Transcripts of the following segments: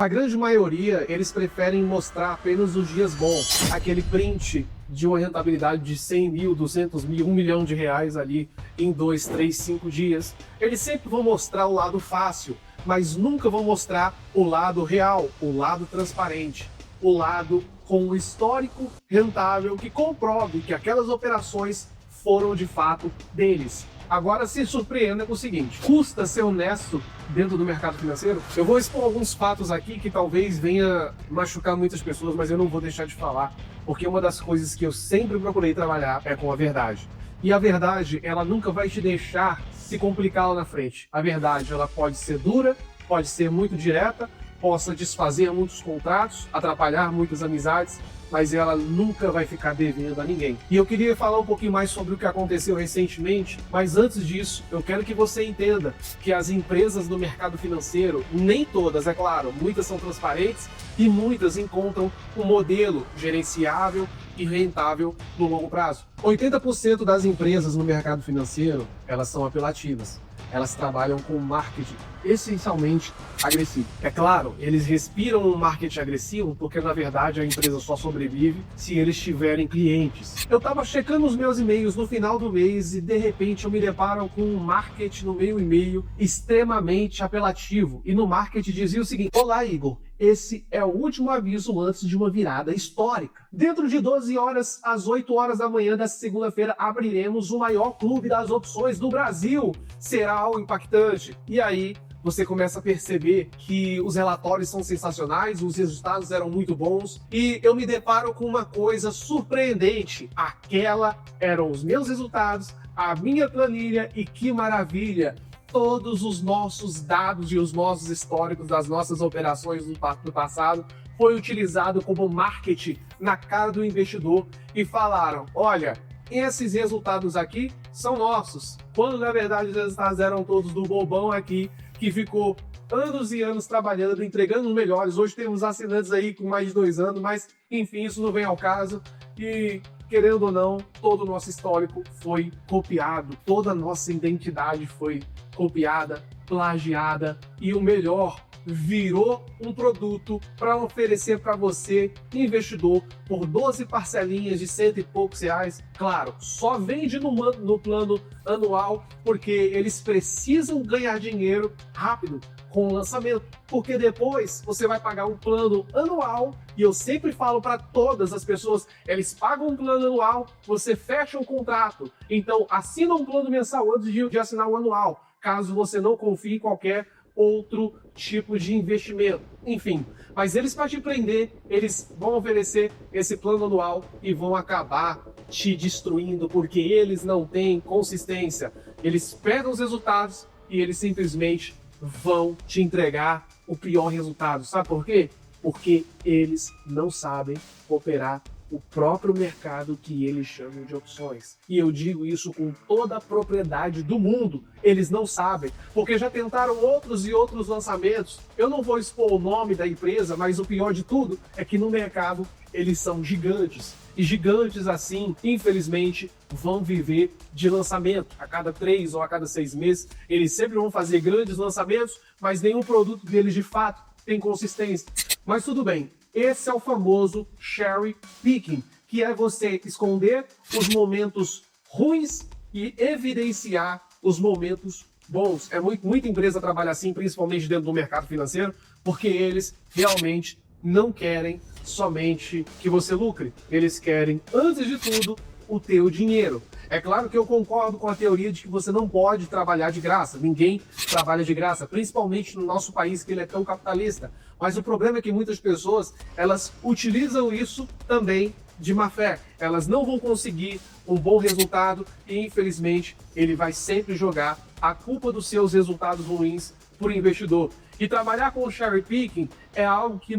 A grande maioria, eles preferem mostrar apenas os dias bons. Aquele print de uma rentabilidade de 100 mil, 200 mil, 1 milhão de reais ali em 2, 3, 5 dias. Eles sempre vão mostrar o lado fácil, mas nunca vão mostrar o lado real, o lado transparente, o lado com um histórico rentável que comprove que aquelas operações foram de fato deles. Agora se surpreenda com o seguinte: custa ser honesto dentro do mercado financeiro? Eu vou expor alguns fatos aqui que talvez venha machucar muitas pessoas, mas eu não vou deixar de falar, porque uma das coisas que eu sempre procurei trabalhar é com a verdade. E a verdade, ela nunca vai te deixar se complicar lá na frente. A verdade, ela pode ser dura, pode ser muito direta, possa desfazer muitos contratos, atrapalhar muitas amizades, mas ela nunca vai ficar devendo a ninguém. E eu queria falar um pouquinho mais sobre o que aconteceu recentemente, mas antes disso, eu quero que você entenda que as empresas do mercado financeiro, nem todas, é claro, muitas são transparentes e muitas encontram um modelo gerenciável e rentável no longo prazo. 80% das empresas no mercado financeiro, elas são apelativas. Elas trabalham com marketing essencialmente agressivo. É claro, eles respiram um marketing agressivo porque, na verdade, a empresa só sobrevive se eles tiverem clientes. Eu estava checando os meus e-mails no final do mês e, de repente, eu me deparo com um marketing no meu e-mail extremamente apelativo. E no marketing dizia o seguinte: olá, Igor, esse é o último aviso antes de uma virada histórica. Dentro de 12 horas, às 8 horas da manhã desta segunda-feira, abriremos o maior clube das opções do Brasil. Será algo impactante. E aí, você começa a perceber que os relatórios são sensacionais, os resultados eram muito bons, e eu me deparo com uma coisa surpreendente. Aquela eram os meus resultados, a minha planilha, e que maravilha! Todos os nossos dados e os nossos históricos das nossas operações do passado foi utilizado como marketing na cara do investidor e falaram: olha, esses resultados aqui são nossos, quando na verdade os resultados eram todos do bobão aqui, que ficou anos e anos trabalhando, entregando os melhores. Hoje temos assinantes aí com mais de 2 anos, mas enfim, isso não vem ao caso. E querendo ou não, todo o nosso histórico foi copiado, toda a nossa identidade foi copiada, plagiada, e o melhor, virou um produto para oferecer para você, investidor, por 12 parcelinhas de cento e poucos reais. Claro, só vende no plano anual porque eles precisam ganhar dinheiro rápido com o lançamento, porque depois você vai pagar um plano anual, e eu sempre falo para todas as pessoas, eles pagam um plano anual, você fecha um contrato, então assina um plano mensal antes de assinar o anual, caso você não confie em qualquer outro tipo de investimento. Enfim, mas eles, para te prender, eles vão oferecer esse plano anual e vão acabar te destruindo, porque eles não têm consistência. Eles pegam os resultados e eles simplesmente vão te entregar o pior resultado. Sabe por quê? Porque eles não sabem operar o próprio mercado que eles chamam de opções. E eu digo isso com toda a propriedade do mundo. Eles não sabem, porque já tentaram outros e outros lançamentos. Eu não vou expor o nome da empresa, mas o pior de tudo é que no mercado eles são gigantes. E gigantes assim, infelizmente, vão viver de lançamento. A cada 3 ou a cada 6 meses, eles sempre vão fazer grandes lançamentos, mas nenhum produto deles de fato tem consistência. Mas tudo bem. Esse é o famoso cherry picking, que é você esconder os momentos ruins e evidenciar os momentos bons. Muita empresa trabalha assim, principalmente dentro do mercado financeiro, porque eles realmente não querem somente que você lucre. Eles querem, antes de tudo, o teu dinheiro. É claro que eu concordo com a teoria de que você não pode trabalhar de graça. Ninguém trabalha de graça, principalmente no nosso país, que ele é tão capitalista. Mas o problema é que muitas pessoas, elas utilizam isso também de má fé. Elas não vão conseguir um bom resultado e, infelizmente, ele vai sempre jogar a culpa dos seus resultados ruins por investidor. E trabalhar com o cherry picking é algo que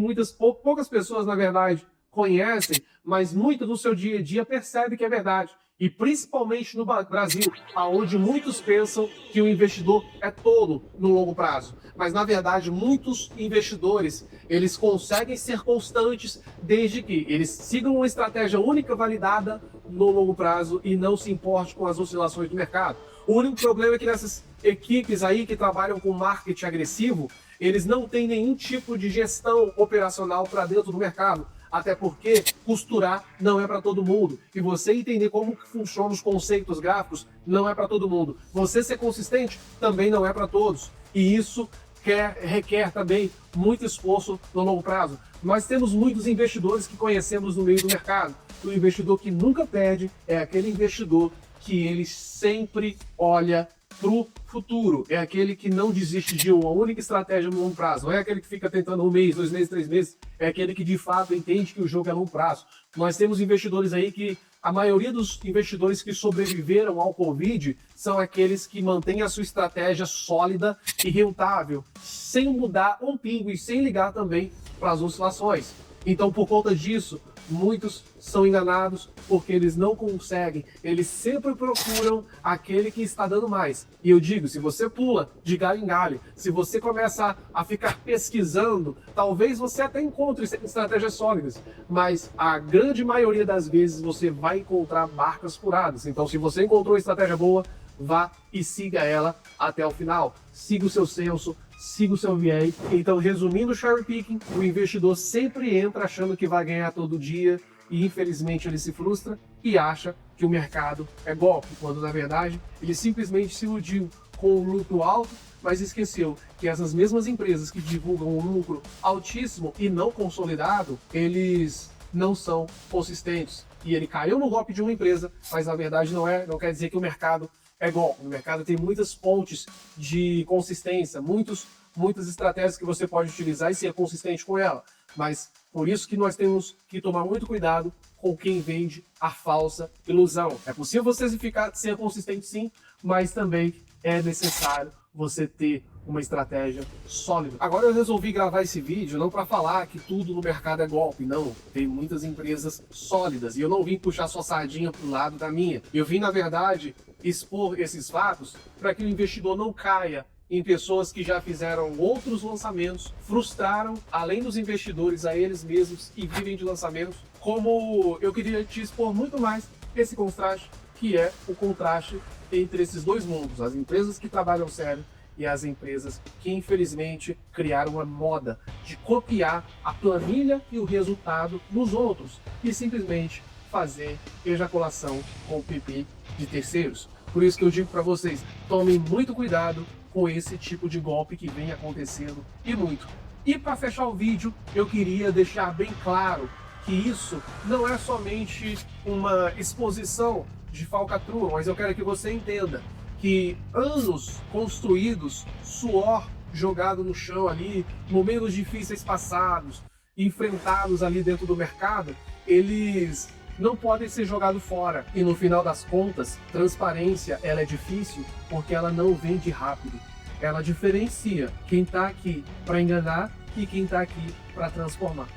poucas pessoas, na verdade, conhecem, mas muito no seu dia a dia percebe que é verdade. E principalmente no Brasil, onde muitos pensam que o investidor é tolo no longo prazo. Mas, na verdade, muitos investidores, eles conseguem ser constantes desde que eles sigam uma estratégia única validada no longo prazo e não se importe com as oscilações do mercado. O único problema é que nessas equipes aí que trabalham com marketing agressivo, Eles não têm nenhum tipo de gestão operacional para dentro do mercado. Até porque costurar não é para todo mundo. E você entender como funcionam os conceitos gráficos não é para todo mundo. Você ser consistente também não é para todos. E isso requer também muito esforço no longo prazo. Nós temos muitos investidores que conhecemos no meio do mercado. O investidor que nunca perde é aquele investidor que ele sempre olha para o futuro. É aquele que não desiste de uma única estratégia no longo prazo. Não é aquele que fica tentando 1 mês, 2 meses, 3 meses. É aquele que de fato entende que o jogo é a longo prazo. Nós temos investidores aí que a maioria dos investidores que sobreviveram ao Covid são aqueles que mantêm a sua estratégia sólida e rentável, sem mudar um pingo e sem ligar também para as oscilações. Então, por conta disso, muitos são enganados porque eles não conseguem, eles sempre procuram aquele que está dando mais. E eu digo, se você pula de galho em galho, se você começa a ficar pesquisando, talvez você até encontre estratégias sólidas, mas a grande maioria das vezes você vai encontrar marcas furadas. Então, se você encontrou uma estratégia boa, vá e siga ela até o final. Siga o seu senso, siga o seu viés. Então, resumindo o cherry picking, o investidor sempre entra achando que vai ganhar todo dia e infelizmente ele se frustra e acha que o mercado é golpe, quando na verdade ele simplesmente se iludiu com um lucro alto, mas esqueceu que essas mesmas empresas que divulgam um lucro altíssimo e não consolidado, eles não são consistentes. E ele caiu no golpe de uma empresa, mas na verdade não quer dizer que o mercado é golpe. No mercado tem muitas pontes de consistência, muitas estratégias que você pode utilizar e ser consistente com ela. Mas por isso que nós temos que tomar muito cuidado com quem vende a falsa ilusão. É possível você ser consistente sim, mas também é necessário você ter uma estratégia sólida. Agora eu resolvi gravar esse vídeo não para falar que tudo no mercado é golpe, não. Tem muitas empresas sólidas e eu não vim puxar sua sardinha pro lado da minha. Eu vim, na verdade, expor esses fatos para que o investidor não caia em pessoas que já fizeram outros lançamentos, frustraram, além dos investidores, a eles mesmos e vivem de lançamentos, como eu queria te expor muito mais esse contraste, que é o contraste entre esses dois mundos, as empresas que trabalham sério e as empresas que infelizmente criaram uma moda de copiar a planilha e o resultado dos outros e simplesmente fazer ejaculação com pipi de terceiros. Por isso que eu digo para vocês, tomem muito cuidado com esse tipo de golpe que vem acontecendo e muito. E para fechar o vídeo, eu queria deixar bem claro que isso não é somente uma exposição de falcatrua, mas eu quero que você entenda que anos construídos, suor jogado no chão ali, momentos difíceis passados, enfrentados ali dentro do mercado, eles não podem ser jogados fora. E no final das contas, transparência ela é difícil porque ela não vende rápido. Ela diferencia quem está aqui para enganar e quem está aqui para transformar.